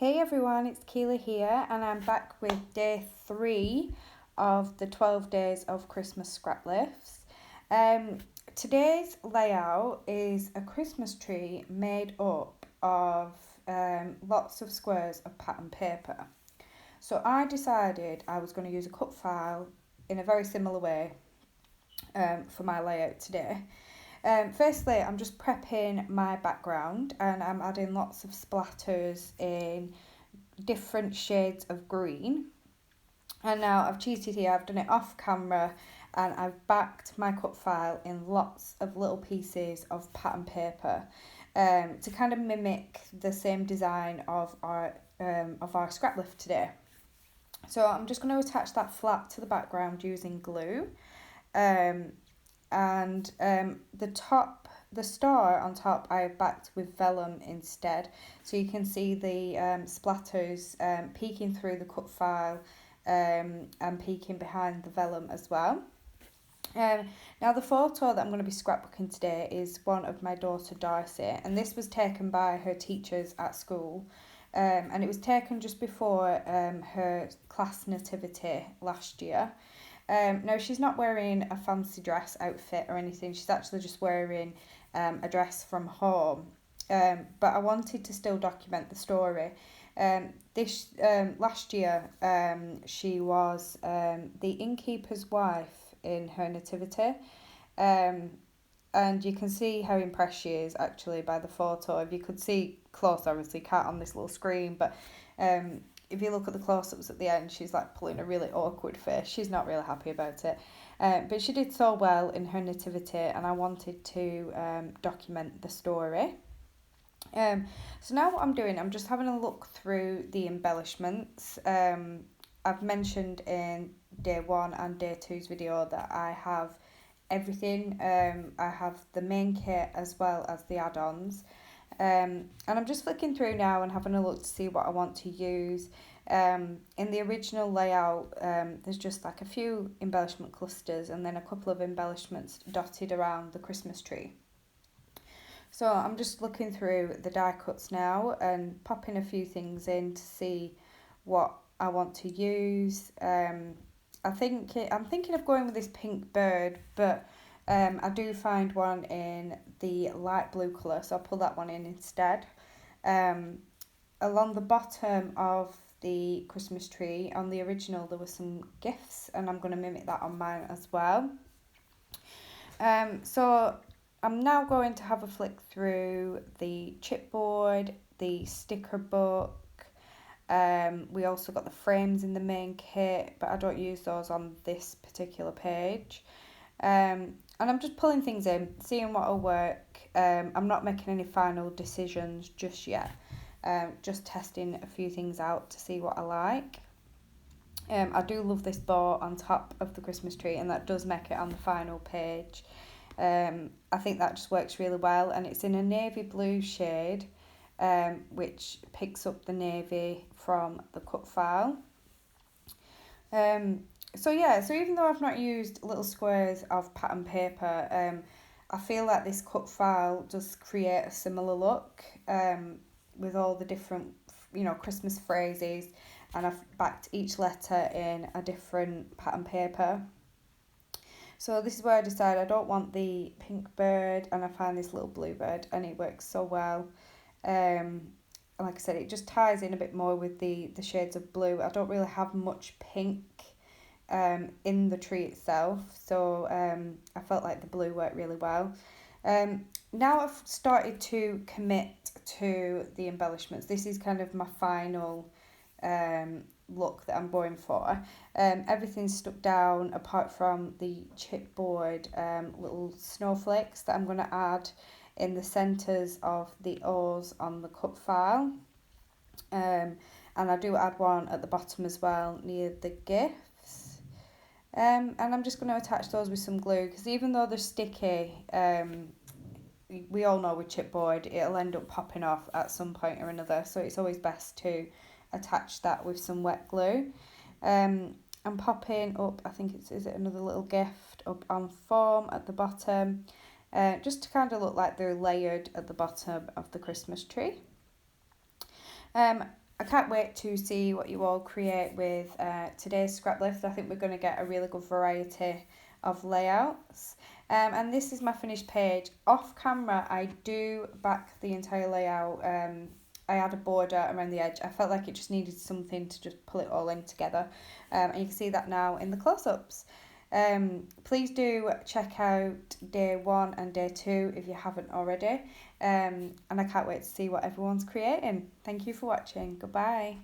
Hey everyone, it's Keela here, and I'm back with day 3 of the 12 Days of Christmas Scraplifts. Today's layout is a Christmas tree made up of lots of squares of pattern paper. So I decided I was going to use a cut file in a very similar way for my layout today. Firstly, I'm just prepping my background and I'm adding lots of splatters in different shades of green. And now I've cheated here, I've done it off camera and I've backed my cut file in lots of little pieces of pattern paper to kind of mimic the same design of our scraplift today. So I'm just going to attach that flat to the background using glue. The star on top I have backed with vellum instead, so you can see the splatters peeking through the cut file and peeking behind the vellum as well. Now the photo that I'm going to be scrapbooking today is one of my daughter Darcy, and this was taken by her teachers at school. And it was taken just before her class nativity last year. No, she's not wearing a fancy dress outfit or anything. She's actually just wearing a dress from home. But I wanted to still document the story. Last year, she was the innkeeper's wife in her nativity. And you can see how impressed she is actually by the photo. If you could see close, obviously can't on this little screen, but if you look at the close-ups at the end, she's like pulling a really awkward face. She's not really happy about it. But she did so well in her nativity, and I wanted to document the story. So now what I'm doing, I'm just having a look through the embellishments. I've mentioned in day 1 and day 2's video that I have everything. I have the main kit as well as the add-ons. And I'm just flicking through now and having a look to see what I want to use. In the original layout, there's just like a few embellishment clusters and then a couple of embellishments dotted around the Christmas tree. So I'm just looking through the die cuts now and popping a few things in to see what I want to use. I'm thinking of going with this pink bird, but I do find one in the light blue colour, so I'll pull that one in instead. Along the bottom of the Christmas tree, on the original, there were some gifts, and I'm going to mimic that on mine as well. So I'm now going to have a flick through the chipboard, the sticker book. We also got the frames in the main kit, but I don't use those on this particular page. And I'm just pulling things in, seeing what will work. I'm not making any final decisions just yet. Just testing a few things out to see what I like. I do love this bow on top of the Christmas tree, and that does make it on the final page. I think that just works really well, and it's in a navy blue shade, which picks up the navy from the cut file. So even though I've not used little squares of pattern paper, I feel like this cut file does create a similar look with all the different, Christmas phrases, and I've backed each letter in a different pattern paper. So this is where I decide I don't want the pink bird, and I find this little blue bird, and it works so well. Like I said, it just ties in a bit more with the shades of blue. I don't really have much pink in the tree itself, so I felt like the blue worked really well. Now I've started to commit to the embellishments. This is kind of my final look that I'm going for. Everything's stuck down apart from the chipboard little snowflakes that I'm going to add in the centres of the O's on the cut file. And I do add one at the bottom as well near the gifts. And I'm just going to attach those with some glue, because even though they're sticky, we all know with chipboard it'll end up popping off at some point or another, so it's always best to attach that with some wet glue. I'm popping up, I think is it another little gift up on foam at the bottom, just to kind of look like they're layered at the bottom of the Christmas tree. I can't wait to see what you all create with today's scrap lift. I think we're going to get a really good variety of layouts. And this is my finished page. Off camera, I do back the entire layout. I had a border around the edge. I felt like it just needed something to just pull it all in together. And you can see that now in the close-ups. Please do check out day 1 and day 2 if you haven't already. And I can't wait to see what everyone's creating. Thank you for watching. Goodbye.